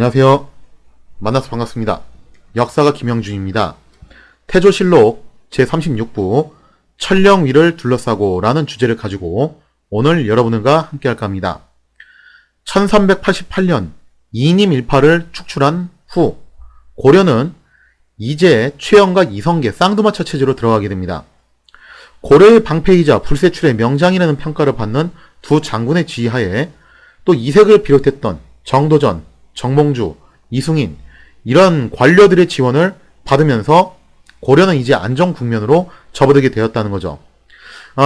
안녕하세요. 만나서 반갑습니다. 역사가 김영준입니다. 태조실록 제36부 천령 위를 둘러싸고 라는 주제를 가지고 오늘 여러분들과 함께 할까 합니다. 1388년 이님 일파를 축출한 후 고려는 이제 최영과 이성계 쌍두마차 체제로 들어가게 됩니다. 고려의 방패이자 불세출의 명장이라는 평가를 받는 두 장군의 지휘하에 또 이색을 비롯했던 정도전, 정몽주, 이승인 이런 관료들의 지원을 받으면서 고려는 이제 안정 국면으로 접어들게 되었다는 거죠.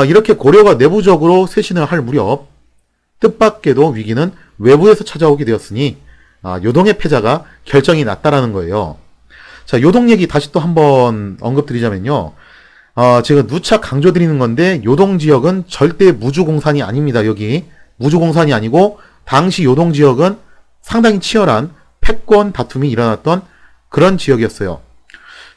이렇게 고려가 내부적으로 쇄신을 할 무렵 뜻밖에도 위기는 외부에서 찾아오게 되었으니 요동의 패자가 결정이 났다라는 거예요. 자, 요동 얘기 다시 또 한번 언급드리자면요. 제가 누차 강조드리는 건데 요동 지역은 절대 무주공산이 아닙니다. 여기 무주공산이 아니고 당시 요동 지역은 상당히 치열한 패권 다툼이 일어났던 그런 지역이었어요.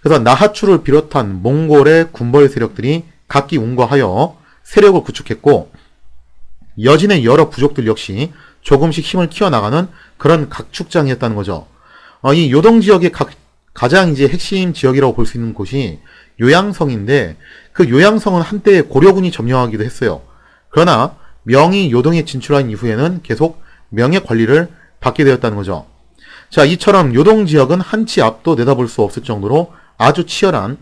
그래서 나하추를 비롯한 몽골의 군벌 세력들이 각기 운거하여 세력을 구축했고 여진의 여러 부족들 역시 조금씩 힘을 키워나가는 그런 각축장이었다는 거죠. 이 요동 지역의 가장 이제 핵심 지역이라고 볼 수 있는 곳이 요양성인데 그 요양성은 한때 고려군이 점령하기도 했어요. 그러나 명이 요동에 진출한 이후에는 계속 명의 관리를 받게 되었다는 거죠. 자, 이처럼 요동 지역은 한치 앞도 내다볼 수 없을 정도로 아주 치열한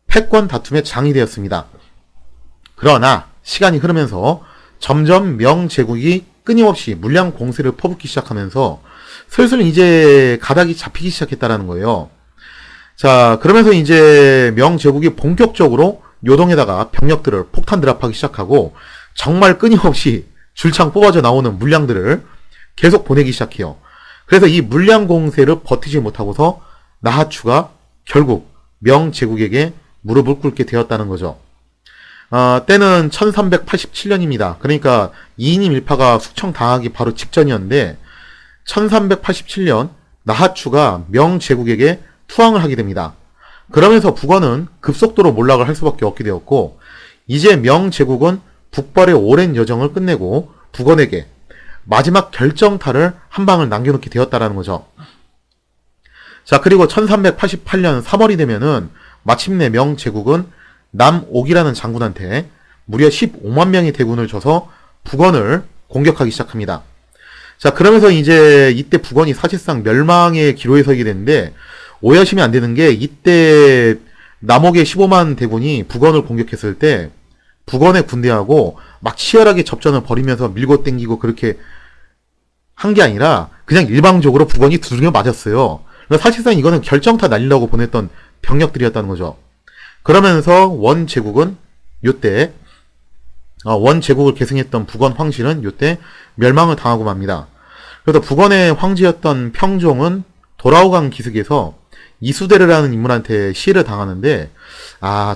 패권 다툼의 장이 되었습니다. 그러나 시간이 흐르면서 점점 명 제국이 끊임없이 물량 공세를 퍼붓기 시작하면서 슬슬 이제 가닥이 잡히기 시작했다라는 거예요. 자, 그러면서 이제 명 제국이 본격적으로 요동에다가 병력들을 폭탄 드랍하기 시작하고 정말 끊임없이 줄창 뽑아져 나오는 물량들을 계속 보내기 시작해요. 그래서 이 물량 공세를 버티지 못하고서 나하추가 결국 명 제국에게 무릎을 꿇게 되었다는 거죠. 때는 1387년입니다. 그러니까 이님 일파가 숙청당하기 바로 직전이었는데 1387년 나하추가 명 제국에게 투항을 하게 됩니다. 그러면서 북원은 급속도로 몰락을 할 수밖에 없게 되었고 이제 명 제국은 북벌의 오랜 여정을 끝내고 북원에게 마지막 결정타를 한 방을 남겨놓게 되었다라는 거죠. 자, 그리고 1388년 3월이 되면은 마침내 명 제국은 남옥이라는 장군한테 무려 15만 명의 대군을 줘서 북원을 공격하기 시작합니다. 자, 그러면서 이제 이때 북원이 사실상 멸망의 기로에 서게 되는데 오해하시면 안 되는 게 이때 남옥의 15만 대군이 북원을 공격했을 때 북원의 군대하고 막 치열하게 접전을 벌이면서 밀고 땡기고 그렇게 한 게 아니라 그냥 일방적으로 북원이 두들겨 맞았어요. 사실상 이거는 결정타 날리려고 보냈던 병력들이었다는 거죠. 그러면서 원 제국은 요때 원 제국을 계승했던 북원 황실은 요때 멸망을 당하고 맙니다. 그래서 북원의 황제였던 평종은 도라오강 기슭에서 이수대르라는 인물한테 시해를 당하는데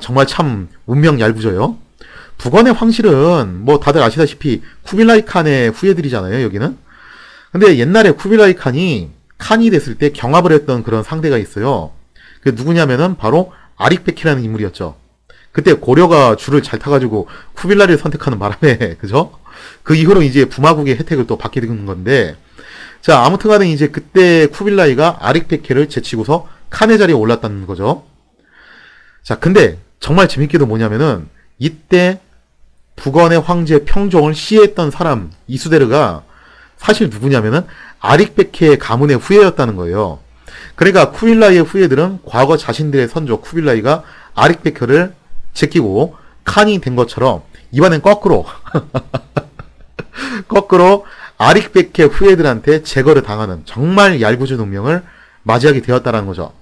정말 참 운명 얄궂어요. 북원의 황실은 뭐 다들 아시다시피 쿠빌라이 칸의 후예들이잖아요, 여기는. 근데 옛날에 쿠빌라이 칸이 됐을 때 경합을 했던 그런 상대가 있어요. 그 누구냐면은 바로 아릭베키라는 인물이었죠. 그때 고려가 줄을 잘 타가지고 쿠빌라이를 선택하는 바람에, 그죠? 그 이후로 이제 부마국의 혜택을 또 받게 된 건데, 자, 아무튼 간에 이제 그때 쿠빌라이가 아릭베키를 제치고서 칸의 자리에 올랐다는 거죠. 자, 근데 정말 재밌게도 뭐냐면은 이때 북원의 황제 평종을 시해했던 사람 이수데르가 사실 누구냐면은 아릭베키의 가문의 후예였다는 거예요. 그러니까 쿠빌라이의 후예들은 과거 자신들의 선조 쿠빌라이가 아릭베키를 제끼고 칸이 된 것처럼 이번엔 거꾸로 아릭베키의 후예들한테 제거를 당하는 정말 얄궂은 운명을 맞이하게 되었다는 거죠.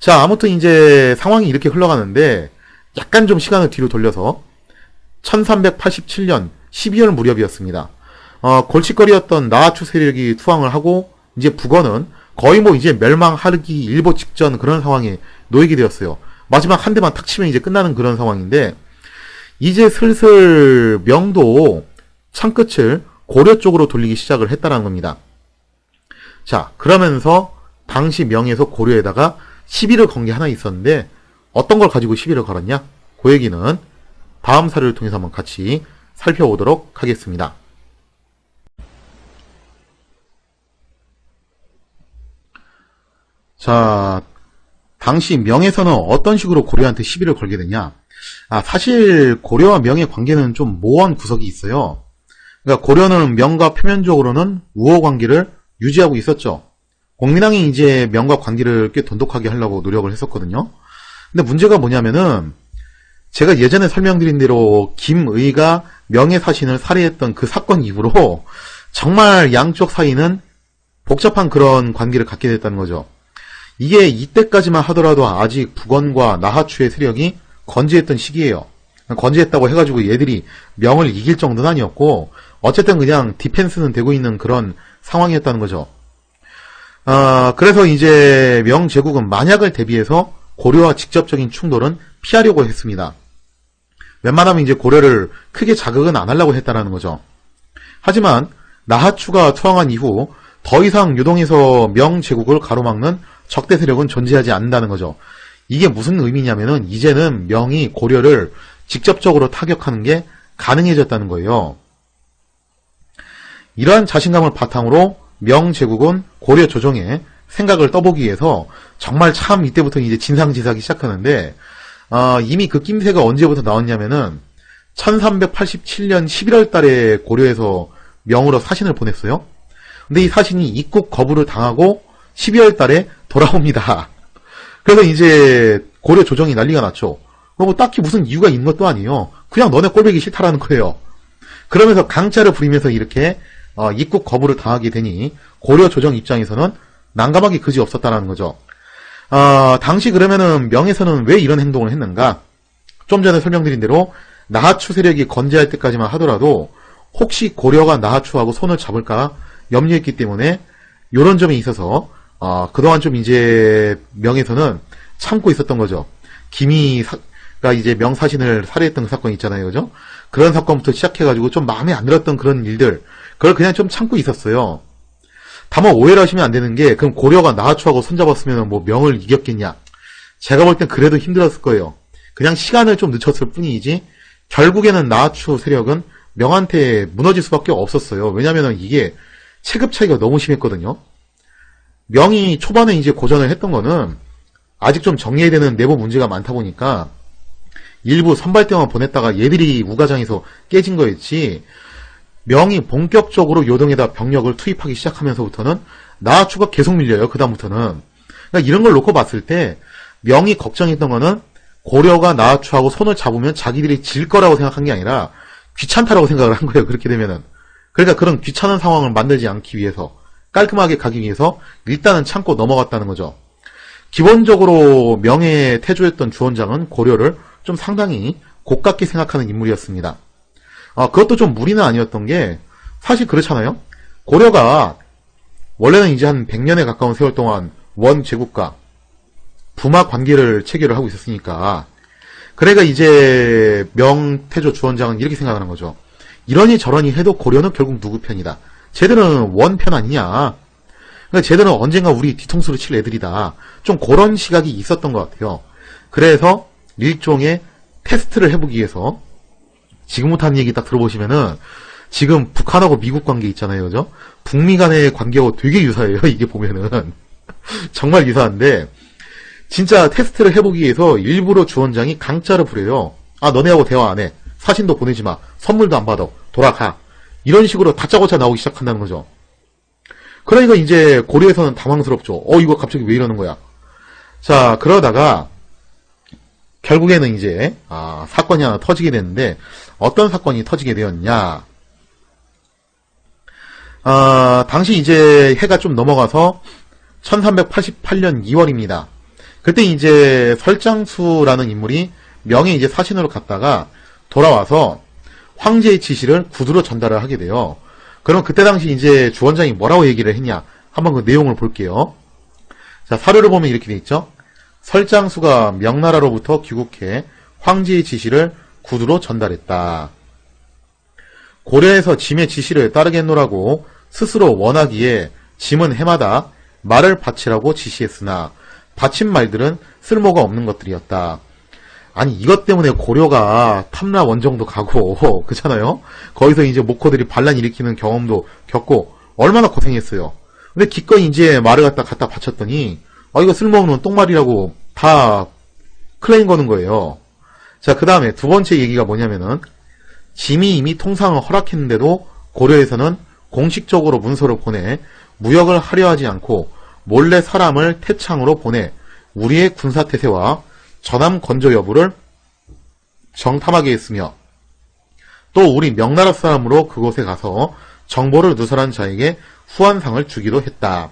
자, 아무튼 이제 상황이 이렇게 흘러가는데 약간 좀 시간을 뒤로 돌려서 1387년 12월 무렵이었습니다. 골칫거리였던 나하추 세력이 투항을 하고 이제 북원은 거의 뭐 이제 멸망하기 일보 직전 그런 상황에 놓이게 되었어요. 마지막 한 대만 탁 치면 이제 끝나는 그런 상황인데 이제 슬슬 명도 창끝을 고려 쪽으로 돌리기 시작을 했다는 겁니다. 자, 그러면서 당시 명에서 고려에다가 시비를 건 게 하나 있었는데 어떤 걸 가지고 시비를 걸었냐? 그 얘기는 다음 사례를 통해서 한번 같이 살펴보도록 하겠습니다. 자, 당시 명에서는 어떤 식으로 고려한테 시비를 걸게 되냐? 사실 고려와 명의 관계는 좀 모호한 구석이 있어요. 그러니까 고려는 명과 표면적으로는 우호 관계를 유지하고 있었죠. 공민왕이 이제 명과 관계를 꽤 돈독하게 하려고 노력을 했었거든요. 근데 문제가 뭐냐면은 제가 예전에 설명드린 대로 김의가 명의 사신을 살해했던 그 사건 이후로 정말 양쪽 사이는 복잡한 그런 관계를 갖게 됐다는 거죠. 이게 이때까지만 하더라도 아직 북원과 나하추의 세력이 건재했던 시기예요. 건재했다고 해가지고 얘들이 명을 이길 정도는 아니었고 어쨌든 그냥 디펜스는 되고 있는 그런 상황이었다는 거죠. 그래서 이제 명제국은 만약을 대비해서 고려와 직접적인 충돌은 피하려고 했습니다. 웬만하면 이제 고려를 크게 자극은 안 하려고 했다는 거죠. 하지만 나하추가 투항한 이후 더 이상 유동에서 명제국을 가로막는 적대 세력은 존재하지 않는다는 거죠. 이게 무슨 의미냐면은 이제는 명이 고려를 직접적으로 타격하는 게 가능해졌다는 거예요. 이러한 자신감을 바탕으로 명제국은 고려 조정에 생각을 떠보기 위해서 정말 참 이때부터 이제 진상지사기 시작하는데 이미 그 낌새가 언제부터 나왔냐면은 1387년 11월 달에 고려에서 명으로 사신을 보냈어요. 근데 이 사신이 입국 거부를 당하고 12월 달에 돌아옵니다. 그래서 이제 고려 조정이 난리가 났죠. 뭐 딱히 무슨 이유가 있는 것도 아니에요. 그냥 너네 꼴보기 싫다라는 거예요. 그러면서 강짜를 부리면서 이렇게 입국 거부를 당하게 되니 고려 조정 입장에서는 난감하기 그지 없었다는 거죠. 당시 그러면은 명에서는 왜 이런 행동을 했는가? 좀 전에 설명드린 대로 나하추 세력이 건재할 때까지만 하더라도 혹시 고려가 나하추하고 손을 잡을까 염려했기 때문에 이런 점에 있어서 그동안 좀 이제 명에서는 참고 있었던 거죠. 김희가 이제 명사신을 살해했던 그 사건 있잖아요, 그죠? 그런 사건부터 시작해가지고 좀 마음에 안 들었던 그런 일들, 그걸 그냥 좀 참고 있었어요. 다만 오해를 하시면 안 되는 게, 그럼 고려가 나하추하고 손잡았으면 뭐 명을 이겼겠냐? 제가 볼 땐 그래도 힘들었을 거예요. 그냥 시간을 좀 늦췄을 뿐이지, 결국에는 나하추 세력은 명한테 무너질 수밖에 없었어요. 왜냐면은 이게 체급 차이가 너무 심했거든요. 명이 초반에 이제 고전을 했던 거는 아직 좀 정리해야 되는 내부 문제가 많다 보니까 일부 선발대만 보냈다가 얘들이 우가장에서 깨진 거였지, 명이 본격적으로 요동에다 병력을 투입하기 시작하면서부터는 나하추가 계속 밀려요. 그 다음부터는. 그러니까 이런 걸 놓고 봤을 때 명이 걱정했던 거는 고려가 나하추하고 손을 잡으면 자기들이 질 거라고 생각한 게 아니라 귀찮다라고 생각을 한 거예요. 그렇게 되면은. 그러니까 그런 귀찮은 상황을 만들지 않기 위해서, 깔끔하게 가기 위해서 일단은 참고 넘어갔다는 거죠. 기본적으로 명의 태조였던 주원장은 고려를 좀 상당히 고깝게 생각하는 인물이었습니다. 그것도 좀 무리는 아니었던 게, 사실 그렇잖아요. 고려가 원래는 이제 한 100년에 가까운 세월 동안 원 제국과 부마 관계를 체결을 하고 있었으니까, 그래가 이제 명태조 주원장은 이렇게 생각하는 거죠. 이러니 저러니 해도 고려는 결국 누구 편이다. 쟤들은 원 편 아니냐. 그러니까 쟤들은 언젠가 우리 뒤통수를 칠 애들이다. 좀 그런 시각이 있었던 것 같아요. 그래서 일종의 테스트를 해보기 위해서, 지금부터 하는 얘기 딱 들어보시면은 지금 북한하고 미국 관계 있잖아요, 그죠? 북미 간의 관계하고 되게 유사해요. 이게 보면은 정말 유사한데, 진짜 테스트를 해보기 위해서 일부러 주원장이 강짜를 부려요. 너네하고 대화 안 해. 사신도 보내지 마. 선물도 안 받아. 돌아가. 이런 식으로 다짜고짜 나오기 시작한다는 거죠. 그러니까 이제 고려에서는 당황스럽죠. 이거 갑자기 왜 이러는 거야? 자, 그러다가 결국에는 이제 사건이 하나 터지게 됐는데, 어떤 사건이 터지게 되었냐? 당시 이제 해가 좀 넘어가서 1388년 2월입니다. 그때 이제 설장수라는 인물이 명의 이제 사신으로 갔다가 돌아와서 황제의 지시를 구두로 전달을 하게 돼요. 그럼 그때 당시 이제 주원장이 뭐라고 얘기를 했냐? 한번 그 내용을 볼게요. 자, 사료를 보면 이렇게 돼 있죠. 설장수가 명나라로부터 귀국해 황제의 지시를 구두로 전달했다. 고려에서 짐의 지시를 따르겠노라고 스스로 원하기에 짐은 해마다 말을 바치라고 지시했으나 바친 말들은 쓸모가 없는 것들이었다. 아니, 이것 때문에 고려가 탐라 원정도 가고 그렇잖아요. 거기서 이제 목호들이 반란 일으키는 경험도 겪고 얼마나 고생했어요. 근데 기꺼이 이제 말을 갖다 바쳤더니 이거 쓸모없는 똥말이라고 다 클레임 거는 거예요. 자, 그 다음에 두 번째 얘기가 뭐냐면은, 짐이 이미 통상을 허락했는데도 고려에서는 공식적으로 문서를 보내 무역을 하려 하지 않고 몰래 사람을 태창으로 보내 우리의 군사태세와 전함 건조 여부를 정탐하게 했으며, 또 우리 명나라 사람으로 그곳에 가서 정보를 누설한 자에게 후한상을 주기도 했다.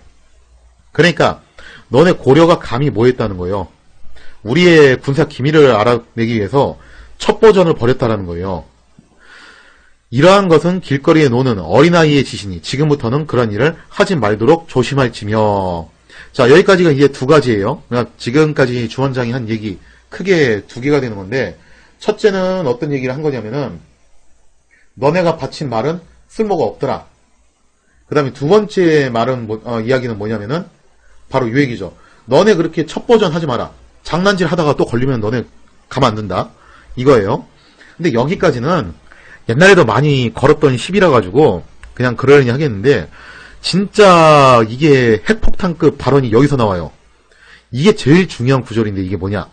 그러니까 너네 고려가 감히 뭐 했다는 거예요? 우리의 군사 기밀을 알아내기 위해서 첩보전을 벌였다라는 거예요. 이러한 것은 길거리에 노는 어린아이의 짓이니 지금부터는 그런 일을 하지 말도록 조심할지며. 자, 여기까지가 이제 두 가지예요. 그러니까 지금까지 주원장이 한 얘기 크게 두 개가 되는 건데, 첫째는 어떤 얘기를 한 거냐면은, 너네가 바친 말은 쓸모가 없더라. 그 다음에 두 번째 말은 이야기는 뭐냐면은 바로 이 얘기죠. 너네 그렇게 첩보전 하지 마라. 장난질 하다가 또 걸리면 너네 가만 안 둔다. 이거예요. 근데 여기까지는 옛날에도 많이 걸었던 시비라 가지고 그냥 그러려니 하겠는데, 진짜 이게 핵폭탄급 발언이 여기서 나와요. 이게 제일 중요한 구절인데 이게 뭐냐.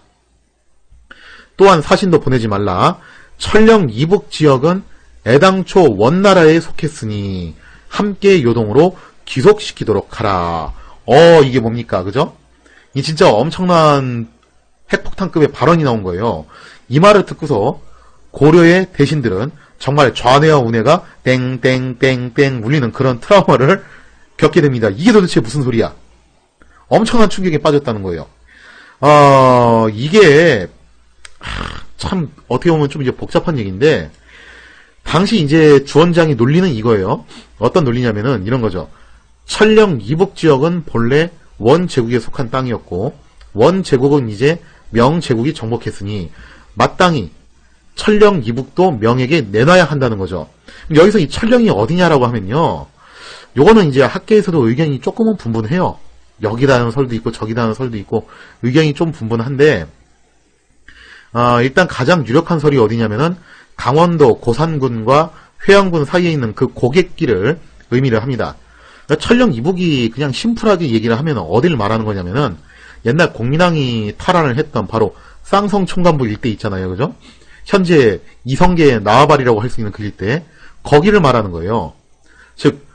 또한 사신도 보내지 말라. 천령 이북 지역은 애당초 원나라에 속했으니 함께 요동으로 귀속시키도록 하라. 이게 뭡니까? 그죠? 이 진짜 엄청난 핵폭탄급의 발언이 나온 거예요. 이 말을 듣고서 고려의 대신들은 정말 좌뇌와 우뇌가 땡땡땡땡 울리는 그런 트라우마를 겪게 됩니다. 이게 도대체 무슨 소리야? 엄청난 충격에 빠졌다는 거예요. 이게 참 어떻게 보면 좀 이제 복잡한 얘기인데, 당시 이제 주원장이 논리는 이거예요. 어떤 논리냐면은 이런 거죠. 천령 이북 지역은 본래 원 제국에 속한 땅이었고 원 제국은 이제 명 제국이 정복했으니 마땅히 천령 이북도 명에게 내놔야 한다는 거죠. 여기서 이 천령이 어디냐라고 하면요, 요거는 이제 학계에서도 의견이 조금은 분분해요. 여기다는 설도 있고 저기다는 설도 있고 의견이 좀 분분한데, 일단 가장 유력한 설이 어디냐면은 강원도 고산군과 회양군 사이에 있는 그 고갯길을 의미를 합니다. 그러니까 천령 이북이 그냥 심플하게 얘기를 하면 어디를 말하는 거냐면은 옛날 공민왕이 탈환을 했던 바로 쌍성 총관부 일대 있잖아요. 그죠? 현재 이성계의 나와바리라고 할 수 있는 그 일대, 거기를 말하는 거예요. 즉,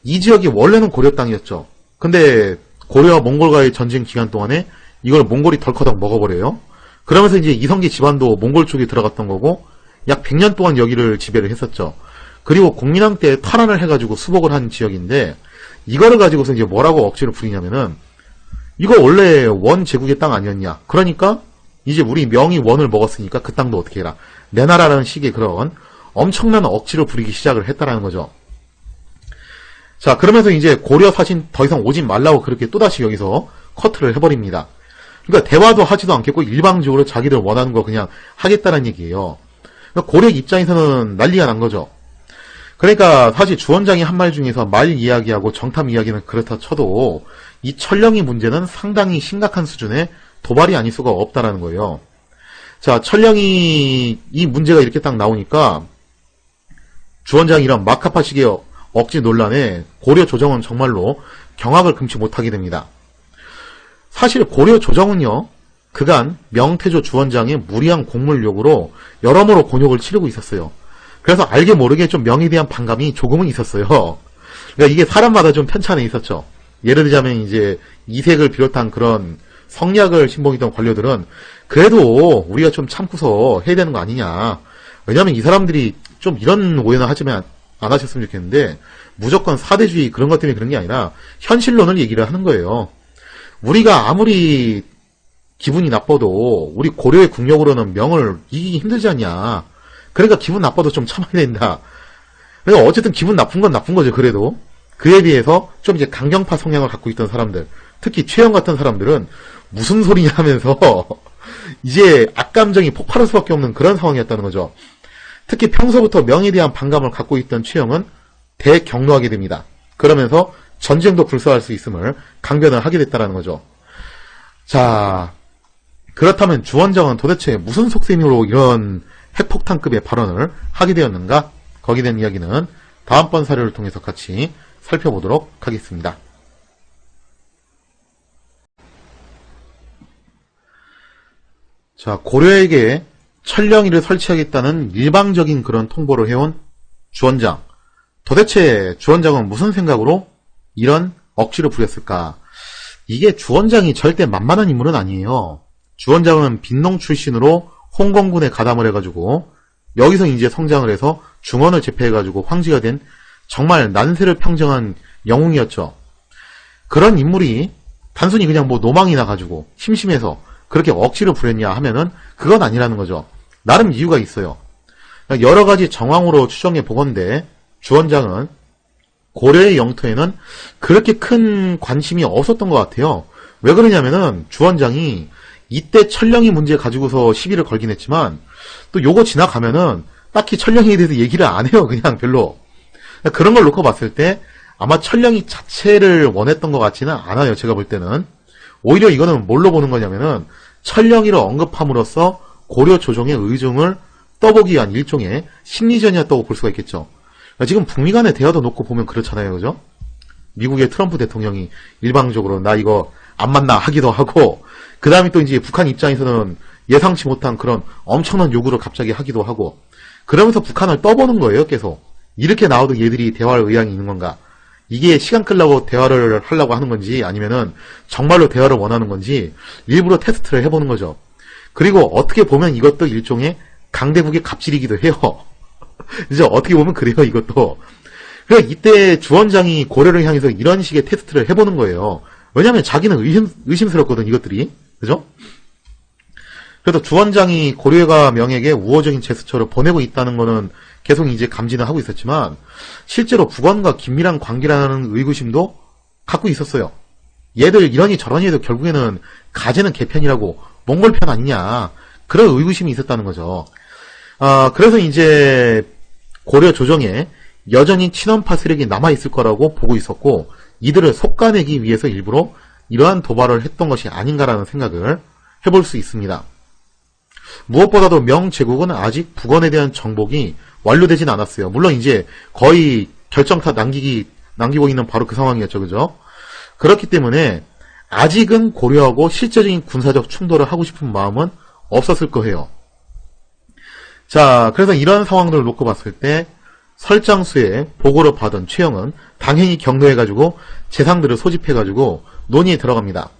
이 지역이 원래는 고려 땅이었죠. 근데 고려와 몽골과의 전쟁 기간 동안에 이걸 몽골이 덜커덕 먹어버려요. 그러면서 이제 이성계 집안도 몽골 쪽에 들어갔던 거고 약 100년 동안 여기를 지배를 했었죠. 그리고 공민왕 때 탈환을 해가지고 수복을 한 지역인데, 이거를 가지고서 이제 뭐라고 억지로 부리냐면은, 이거 원래 원 제국의 땅 아니었냐. 그러니까 이제 우리 명이 원을 먹었으니까 그 땅도 어떻게 해라. 내놔라라는 식의 그런 엄청난 억지를 부리기 시작을 했다라는 거죠. 자, 그러면서 이제 고려 사신 더 이상 오지 말라고 그렇게 또다시 여기서 커트를 해버립니다. 그러니까 대화도 하지도 않겠고 일방적으로 자기들 원하는 거 그냥 하겠다는 얘기예요. 그러니까 고려 입장에서는 난리가 난 거죠. 그러니까 사실 주원장이 한 말 중에서 말 이야기하고 정탐 이야기는 그렇다 쳐도 이 천령이 문제는 상당히 심각한 수준의 도발이 아닐 수가 없다라는 거예요. 자, 천령이 이 문제가 이렇게 딱 나오니까 주원장이 이런 마카파식의 억지 논란에 고려 조정은 정말로 경악을 금치 못하게 됩니다. 사실 고려 조정은요, 그간 명태조 주원장의 무리한 공물 요구로 여러모로 곤욕을 치르고 있었어요. 그래서 알게 모르게 좀 명에 대한 반감이 조금은 있었어요. 그러니까 이게 사람마다 좀 편차는 있었죠. 예를 들자면 이제 이색을 비롯한 그런 성략을 신봉했던 관료들은 그래도 우리가 좀 참고서 해야 되는 거 아니냐. 왜냐하면 이 사람들이 좀 이런 오해는 하지만 안 하셨으면 좋겠는데, 무조건 사대주의 그런 것 때문에 그런 게 아니라 현실론을 얘기를 하는 거예요. 우리가 아무리 기분이 나빠도 우리 고려의 국력으로는 명을 이기기 힘들지 않냐. 그러니까 기분 나빠도 좀 참아야 된다. 그러니까 어쨌든 기분 나쁜 건 나쁜 거죠. 그래도 그에 비해서 좀 이제 강경파 성향을 갖고 있던 사람들, 특히 최영 같은 사람들은 무슨 소리냐 하면서 이제 악감정이 폭발할 수밖에 없는 그런 상황이었다는 거죠. 특히 평소부터 명에 대한 반감을 갖고 있던 최영은 대경노하게 됩니다. 그러면서 전쟁도 불사할 수 있음을 강변을 하게 됐다는 거죠. 자, 그렇다면 주원장은 도대체 무슨 속셈으로 이런 핵폭탄급의 발언을 하게 되었는가? 거기에 대한 이야기는 다음번 사례를 통해서 같이 살펴보도록 하겠습니다. 자, 고려에게 천령이를 설치하겠다는 일방적인 그런 통보를 해온 주원장. 도대체 주원장은 무슨 생각으로 이런 억지를 부렸을까? 이게 주원장이 절대 만만한 인물은 아니에요. 주원장은 빈농 출신으로 홍건군에 가담을 해가지고 여기서 이제 성장을 해서 중원을 제패해가지고 황제가 된 정말 난세를 평정한 영웅이었죠. 그런 인물이 단순히 그냥 뭐 노망이 나가지고 심심해서 그렇게 억지를 부렸냐 하면은 그건 아니라는 거죠. 나름 이유가 있어요. 여러 가지 정황으로 추정해 보건대 주원장은 고려의 영토에는 그렇게 큰 관심이 없었던 것 같아요. 왜 그러냐면은 주원장이 이때 천령이 문제 가지고서 시비를 걸긴 했지만 또 요거 지나가면은 딱히 천령에 대해서 얘기를 안 해요. 그냥 별로. 그런 걸 놓고 봤을 때 아마 천령이 자체를 원했던 것 같지는 않아요. 제가 볼 때는. 오히려 이거는 뭘로 보는 거냐면은 천령이를 언급함으로써 고려 조정의 의중을 떠보기 위한 일종의 심리전이었다고 볼 수가 있겠죠. 지금 북미 간의 대화도 놓고 보면 그렇잖아요. 그죠? 미국의 트럼프 대통령이 일방적으로 나 이거 안 만나 하기도 하고, 그 다음에 또 이제 북한 입장에서는 예상치 못한 그런 엄청난 요구를 갑자기 하기도 하고, 그러면서 북한을 떠보는 거예요. 계속. 이렇게 나와도 얘들이 대화할 의향이 있는 건가? 이게 시간 끌려고 대화를 하려고 하는 건지 아니면은 정말로 대화를 원하는 건지 일부러 테스트를 해보는 거죠. 그리고 어떻게 보면 이것도 일종의 강대국의 갑질이기도 해요. 이제 어떻게 보면 그래요, 이것도. 그래서 이때 주원장이 고려를 향해서 이런 식의 테스트를 해보는 거예요. 왜냐면 자기는 의심스럽거든, 이것들이. 그죠? 그래서 주원장이 고려가 명에게 우호적인 제스처를 보내고 있다는 거는 계속 이제 감지는 하고 있었지만, 실제로 북원과 긴밀한 관계라는 의구심도 갖고 있었어요. 얘들 이러니 저러니 해도 결국에는 가재는 개편이라고 몽골 편 아니냐. 그런 의구심이 있었다는 거죠. 그래서 이제 고려 조정에 여전히 친원파 세력이 남아있을 거라고 보고 있었고, 이들을 속가내기 위해서 일부러 이러한 도발을 했던 것이 아닌가라는 생각을 해볼 수 있습니다. 무엇보다도 명제국은 아직 북원에 대한 정복이 완료되진 않았어요. 물론 이제 거의 결정타 남기고 있는 바로 그 상황이었죠. 그죠? 그렇기 때문에 아직은 고려하고 실제적인 군사적 충돌을 하고 싶은 마음은 없었을 거예요. 자, 그래서 이런 상황들을 놓고 봤을 때 설장수의 보고를 받은 최영은 당연히 경로해가지고 재상들을 소집해가지고 논의에 들어갑니다.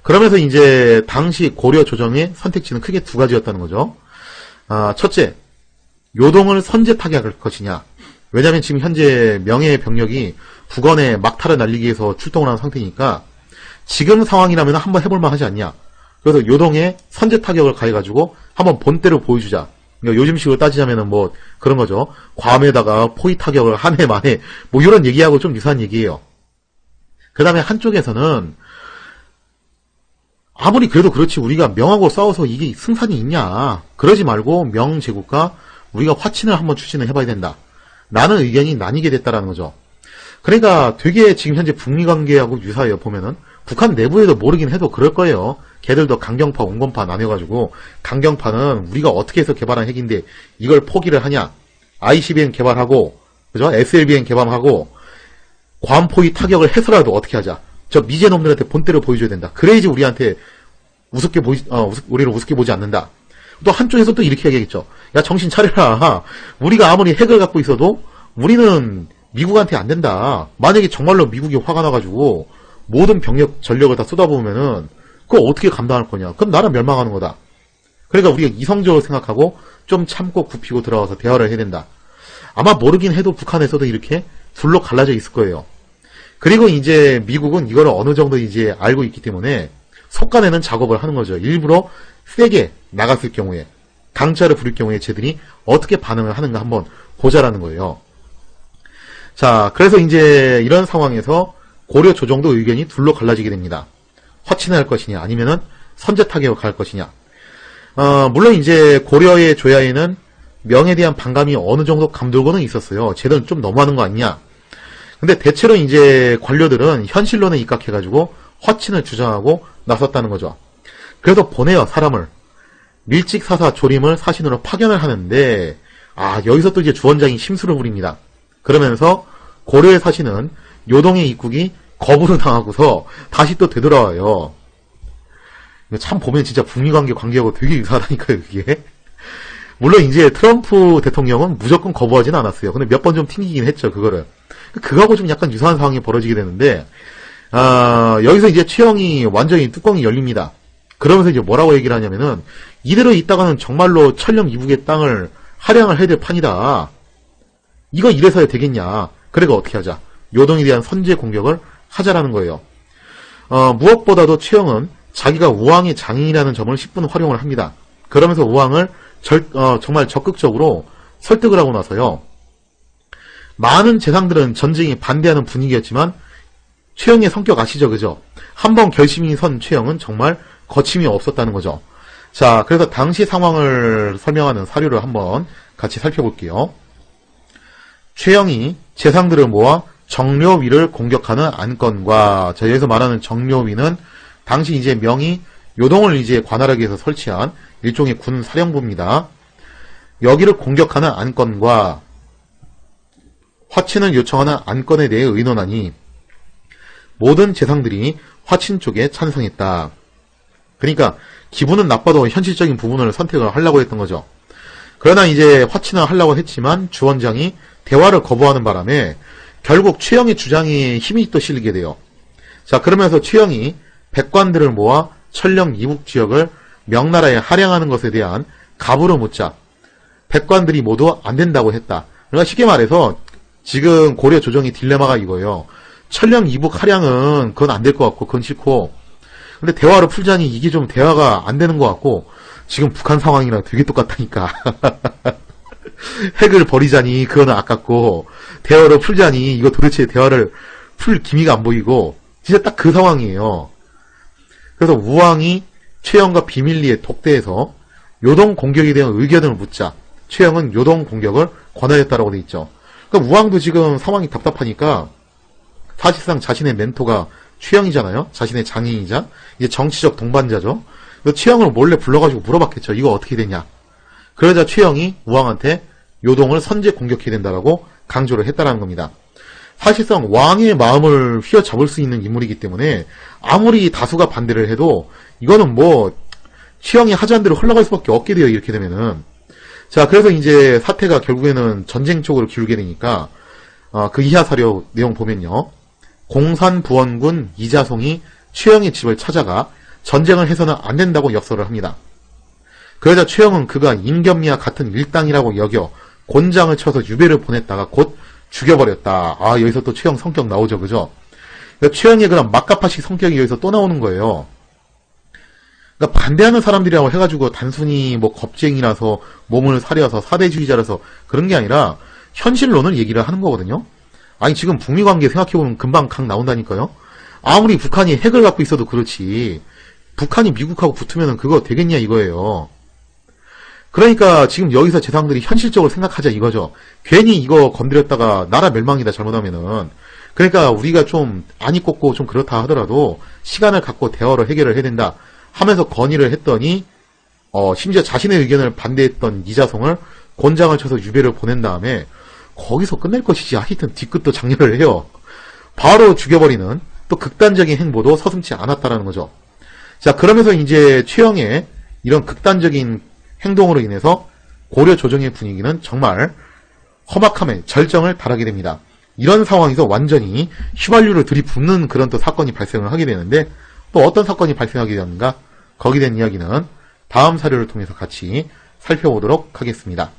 그러면서 이제 당시 고려 조정의 선택지는 크게 두 가지였다는 거죠. 첫째, 요동을 선제 타격할 것이냐. 왜냐하면 지금 현재 명예의 병력이 북원에 막타를 날리기 위해서 출동을 하는 상태니까 지금 상황이라면 한번 해볼만 하지 않냐. 그래서 요동에 선제 타격을 가해가지고 한번 본때로 보여주자. 그러니까 요즘식으로 따지자면은 뭐 그런 거죠. 괌에다가 포위 타격을 한 해 만에 뭐 이런 얘기하고 좀 유사한 얘기예요. 그 다음에 한쪽에서는 아무리 그래도 그렇지 우리가 명하고 싸워서 이게 승산이 있냐. 그러지 말고 명제국과 우리가 화친을 한번 추진을 해봐야 된다. 라는 의견이 나뉘게 됐다라는 거죠. 그러니까 되게 지금 현재 북미 관계하고 유사해요. 보면은 북한 내부에도 모르긴 해도 그럴 거예요. 걔들도 강경파, 온건파 나뉘어가지고 강경파는 우리가 어떻게 해서 개발한 핵인데 이걸 포기를 하냐. ICBM 개발하고 그죠? SLBM 개발하고 괌 포위 타격을 해서라도 어떻게 하자. 저 미제 놈들한테 본때를 보여줘야 된다. 그래야지 우리한테 우리를 우습게 보지 않는다. 또 한쪽에서 또 이렇게 얘기하겠죠. 야, 정신 차려라. 우리가 아무리 핵을 갖고 있어도 우리는 미국한테 안 된다. 만약에 정말로 미국이 화가 나가지고 모든 병력 전력을 다 쏟아부으면은 그거 어떻게 감당할 거냐. 그럼 나라 멸망하는 거다. 그러니까 우리가 이성적으로 생각하고 좀 참고 굽히고 들어가서 대화를 해야 된다. 아마 모르긴 해도 북한에서도 이렇게 둘로 갈라져 있을 거예요. 그리고 이제 미국은 이걸 어느 정도 이제 알고 있기 때문에 속가내는 작업을 하는 거죠. 일부러 세게 나갔을 경우에, 강자를 부릴 경우에 쟤들이 어떻게 반응을 하는가 한번 보자라는 거예요. 자, 그래서 이제 이런 상황에서 고려 조정도 의견이 둘로 갈라지게 됩니다. 화친을 할 것이냐, 아니면은 선제 타격을 갈 것이냐. 물론 이제 고려의 조야에는 명에 대한 반감이 어느 정도 감돌고는 있었어요. 쟤들은 좀 너무하는 거 아니냐. 근데 대체로 이제 관료들은 현실론에 입각해가지고 화친을 주장하고 나섰다는 거죠. 그래서 보내요, 사람을. 밀직사사 조림을 사신으로 파견을 하는데, 여기서 또 이제 주원장이 심술을 부립니다. 그러면서 고려의 사신은 요동의 입국이 거부를 당하고서 다시 또 되돌아와요. 참 보면 진짜 북미 관계하고 되게 유사하다니까요, 그게. 물론 이제 트럼프 대통령은 무조건 거부하진 않았어요. 근데 몇 번 좀 튕기긴 했죠, 그거를. 그거하고 좀 약간 유사한 상황이 벌어지게 되는데, 여기서 이제 최영이 완전히 뚜껑이 열립니다. 그러면서 이제 뭐라고 얘기를 하냐면은, 이대로 있다가는 정말로 천령 이북의 땅을 할양을 해야 될 판이다. 이거 이래서야 되겠냐. 그러니까 어떻게 하자. 요동에 대한 선제 공격을 하자라는 거예요. 무엇보다도 최영은 자기가 우왕의 장인이라는 점을 10분 활용을 합니다. 그러면서 우왕을 정말 적극적으로 설득을 하고 나서요. 많은 재상들은 전쟁에 반대하는 분위기였지만 최영의 성격 아시죠? 그죠? 한번 결심이 선 최영은 정말 거침이 없었다는 거죠. 자, 그래서 당시 상황을 설명하는 사료를 한번 같이 살펴볼게요. 최영이 재상들을 모아 정료위를 공격하는 안건과, 자, 여기서 말하는 정료위는 당시 이제 명이 요동을 이제 관할하기 위해서 설치한 일종의 군 사령부입니다. 여기를 공격하는 안건과 화친을 요청하는 안건에 대해 의논하니 모든 재상들이 화친 쪽에 찬성했다. 그러니까 기분은 나빠도 현실적인 부분을 선택을 하려고 했던 거죠. 그러나 이제 화친을 하려고 했지만 주원장이 대화를 거부하는 바람에 결국 최영의 주장에 힘이 또 실리게 돼요. 자, 그러면서 최영이 백관들을 모아 천령 이북 지역을 명나라에 할양하는 것에 대한 가부를 묻자 백관들이 모두 안 된다고 했다. 그러니까 쉽게 말해서 지금 고려 조정의 딜레마가 이거예요. 천령 이북 할양은 그건 안 될 것 같고 그건 싫고, 근데 대화를 풀자니 이게 좀 대화가 안 되는 것 같고, 지금 북한 상황이랑 되게 똑같다니까. 핵을 버리자니 그거는 아깝고, 대화를 풀자니 이거 도대체 대화를 풀 기미가 안 보이고, 진짜 딱 그 상황이에요. 그래서 우왕이 최영과 비밀리에 독대해서 요동 공격에 대한 의견을 묻자 최영은 요동 공격을 권하였다라고 돼 있죠. 그러니까 우왕도 지금 상황이 답답하니까 사실상 자신의 멘토가 최영이잖아요. 자신의 장인이자 이제 정치적 동반자죠. 최영을 몰래 불러가지고 물어봤겠죠. 이거 어떻게 되냐. 그러자 최영이 우왕한테 요동을 선제 공격해야 된다라고 강조를 했다라는 겁니다. 사실상 왕의 마음을 휘어잡을 수 있는 인물이기 때문에 아무리 다수가 반대를 해도 이거는 뭐 최영이 하자는 대로 흘러갈 수밖에 없게 돼요. 이렇게 되면은. 자, 그래서 이제 사태가 결국에는 전쟁 쪽으로 기울게 되니까 그 이하 사료 내용 보면요. 공산부원군 이자송이 최영의 집을 찾아가 전쟁을 해서는 안 된다고 역설을 합니다. 그러자 최영은 그가 임견미와 같은 일당이라고 여겨 곤장을 쳐서 유배를 보냈다가 곧 죽여버렸다. 아, 여기서 또 최영 성격 나오죠. 그죠? 그러니까 최영의 그런 막가파식 성격이 여기서 또 나오는 거예요. 그러니까 반대하는 사람들이라고 해가지고 단순히 뭐 겁쟁이라서 몸을 사려서 사대주의자라서 그런 게 아니라 현실론을 얘기를 하는 거거든요. 아니, 지금 북미 관계 생각해보면 금방 각 나온다니까요. 아무리 북한이 핵을 갖고 있어도 그렇지 북한이 미국하고 붙으면 그거 되겠냐 이거예요. 그러니까 지금 여기서 재상들이 현실적으로 생각하자 이거죠. 괜히 이거 건드렸다가 나라 멸망이다 잘못하면은. 그러니까 우리가 좀 안이 꽂고 좀 그렇다 하더라도 시간을 갖고 대화로 해결을 해야 된다 하면서 건의를 했더니 심지어 자신의 의견을 반대했던 이자송을 곤장을 쳐서 유배를 보낸 다음에 거기서 끝낼 것이지 하여튼 뒤끝도 장렬을 해요. 바로 죽여버리는 또 극단적인 행보도 서슴지 않았다라는 거죠. 자, 그러면서 이제 최영의 이런 극단적인 행동으로 인해서 고려 조정의 분위기는 정말 험악함에 절정을 달하게 됩니다. 이런 상황에서 완전히 휘발유를 들이붓는 그런 또 사건이 발생을 하게 되는데 또 어떤 사건이 발생하게 되는가? 거기에 대한 이야기는 다음 사료를 통해서 같이 살펴보도록 하겠습니다.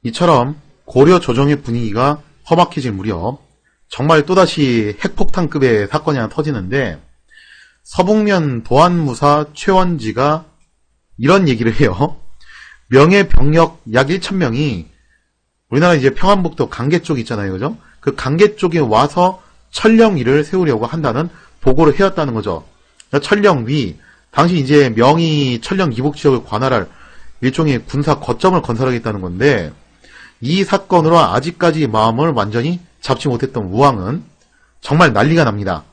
이처럼 고려 조정의 분위기가 험악해질 무렵 정말 또다시 핵폭탄급의 사건이 하나 터지는데 서북면 도안무사 최원지가 이런 얘기를 해요. 명예 병력 약 1,000명이 우리나라 이제 평안북도 강계 쪽 있잖아요. 그죠? 그 강계 쪽에 와서 천령위를 세우려고 한다는 보고를 해왔다는 거죠. 그러니까 천령위, 당시 이제 명이 천령 이북 지역을 관할할 일종의 군사 거점을 건설하겠다는 건데 이 사건으로 아직까지 마음을 완전히 잡지 못했던 우왕은 정말 난리가 납니다.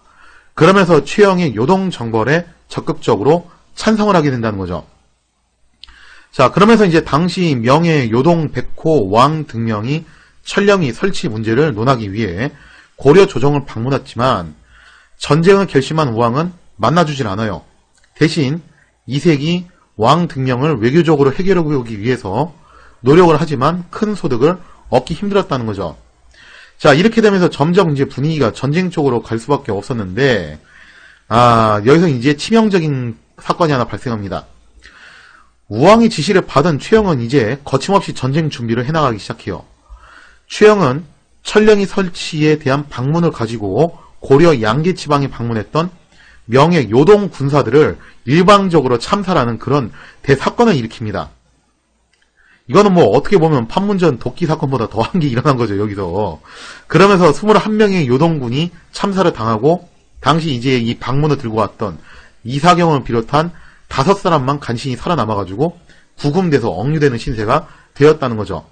그러면서 최영의 요동 정벌에 적극적으로 찬성을 하게 된다는 거죠. 자, 그러면서 이제 당시 명의 요동 백호 왕 등명이 천령위 설치 문제를 논하기 위해 고려 조정을 방문했지만 전쟁을 결심한 우왕은 만나주질 않아요. 대신 이색이 왕 등명을 외교적으로 해결하기 위해서 노력을 하지만 큰 소득을 얻기 힘들었다는 거죠. 자, 이렇게 되면서 점점 이제 분위기가 전쟁 쪽으로 갈 수밖에 없었는데, 여기서 이제 치명적인 사건이 하나 발생합니다. 우왕의 지시를 받은 최영은 이제 거침없이 전쟁 준비를 해나가기 시작해요. 최영은 천령이 설치에 대한 방문을 가지고 고려 양계 지방에 방문했던 명예 요동 군사들을 일방적으로 참살하는 그런 대사건을 일으킵니다. 이거는 뭐 어떻게 보면 판문전 독기 사건보다 더한 게 일어난 거죠, 여기서. 그러면서 21명의 요동군이 참살을 당하고 당시 이제 이 방문을 들고 왔던 이사경을 비롯한 5사람만 간신히 살아남아가지고 구금돼서 억류되는 신세가 되었다는 거죠.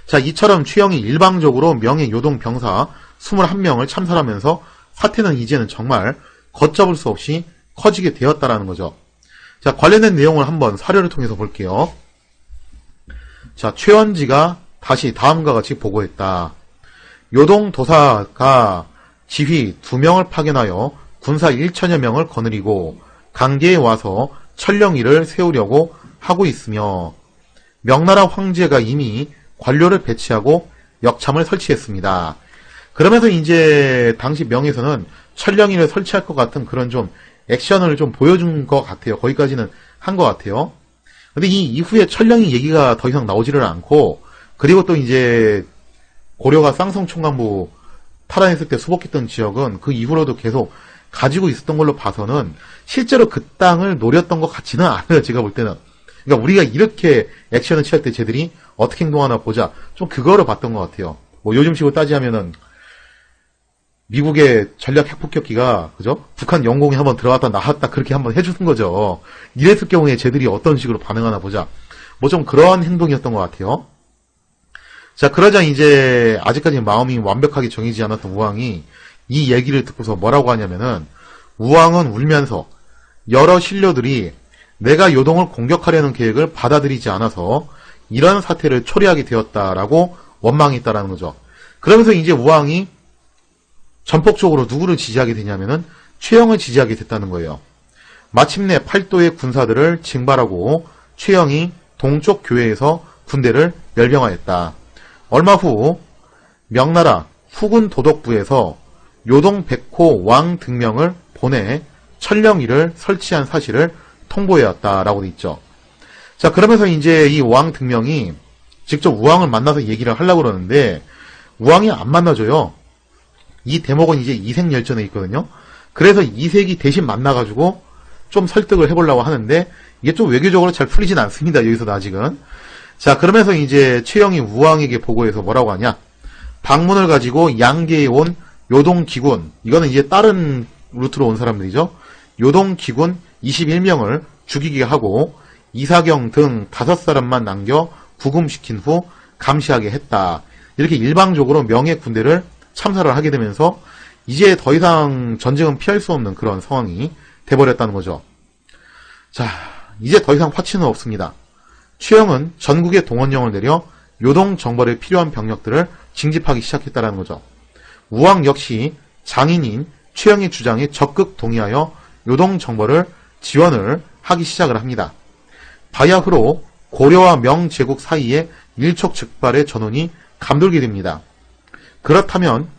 자, 이처럼 최영이 일방적으로 명예 요동 병사 21명을 참살하면서 사태는 이제는 정말 걷잡을 수 없이 커지게 되었다라는 거죠. 자, 관련된 내용을 한번 사료를 통해서 볼게요. 자, 최원지가 다시 다음과 같이 보고했다. 요동 도사가 지휘 2명을 파견하여 군사 1천여 명을 거느리고 강계에 와서 천령이를 세우려고 하고 있으며 명나라 황제가 이미 관료를 배치하고 역참을 설치했습니다. 그러면서 이제 당시 명에서는 천령이를 설치할 것 같은 그런 좀 액션을 좀 보여준 것 같아요. 거기까지는 한 것 같아요. 근데 이 이후에 천령이 얘기가 더 이상 나오지를 않고, 그리고 또 이제 고려가 쌍성 총관부 탈환했을 때 수복했던 지역은 그 이후로도 계속 가지고 있었던 걸로 봐서는 실제로 그 땅을 노렸던 것 같지는 않아요, 제가 볼 때는. 그러니까 우리가 이렇게 액션을 취할 때 쟤들이 어떻게 행동하나 보자, 좀 그거를 봤던 것 같아요. 뭐 요즘식으로 따지자면은 미국의 전략 핵폭격기가, 그죠? 북한 영공에 한번 들어갔다 나왔다 그렇게 한번 해주는 거죠. 이랬을 경우에 쟤들이 어떤 식으로 반응하나 보자. 뭐 좀 그런 행동이었던 것 같아요. 자, 그러자 이제 아직까지 마음이 완벽하게 정해지지 않았던 우왕이 이 얘기를 듣고서 뭐라고 하냐면은, 우왕은 울면서 여러 신료들이 내가 요동을 공격하려는 계획을 받아들이지 않아서 이런 사태를 초래하게 되었다라고 원망했다라는 거죠. 그러면서 이제 우왕이 전폭적으로 누구를 지지하게 되냐면은 최영을 지지하게 됐다는 거예요. 마침내 팔도의 군사들을 징발하고 최영이 동쪽 교회에서 군대를 열병하였다. 얼마 후 명나라 후군 도독부에서 요동 백호 왕 등명을 보내 천령이를 설치한 사실을 통보해왔다라고 돼 있죠. 자, 그러면서 이제 이 왕 등명이 직접 우왕을 만나서 얘기를 하려고 그러는데 우왕이 안 만나줘요. 이 대목은 이제 이색열전에 있거든요. 그래서 이색이 대신 만나가지고 좀 설득을 해보려고 하는데 이게 좀 외교적으로 잘 풀리진 않습니다. 여기서도 아직은. 자, 그러면서 이제 최영이 우왕에게 보고해서 뭐라고 하냐. 방문을 가지고 양계에 온 요동기군, 이거는 이제 다른 루트로 온 사람들이죠. 요동기군 21명을 죽이게 하고 이사경 등 5사람만 남겨 구금시킨 후 감시하게 했다. 이렇게 일방적으로 명예 군대를 참사를 하게 되면서 이제 더 이상 전쟁은 피할 수 없는 그런 상황이 돼버렸다는 거죠. 자, 이제 더 이상 화치는 없습니다. 최영은 전국에 동원령을 내려 요동 정벌에 필요한 병력들을 징집하기 시작했다는 거죠. 우왕 역시 장인인 최영의 주장에 적극 동의하여 요동 정벌을 지원을 하기 시작을 합니다. 바야흐로 고려와 명제국 사이에 일촉즉발의 전운이 감돌게 됩니다. 그렇다면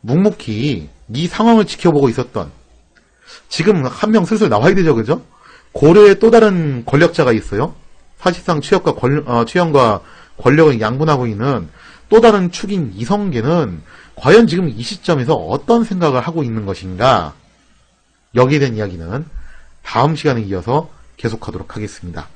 묵묵히 이 상황을 지켜보고 있었던, 지금 한 명 슬슬 나와야 되죠, 그죠? 고려에 또 다른 권력자가 있어요. 사실상 최영과 권력을 양분하고 있는 또 다른 축인 이성계는 과연 지금 이 시점에서 어떤 생각을 하고 있는 것인가? 여기에 대한 이야기는 다음 시간에 이어서 계속하도록 하겠습니다.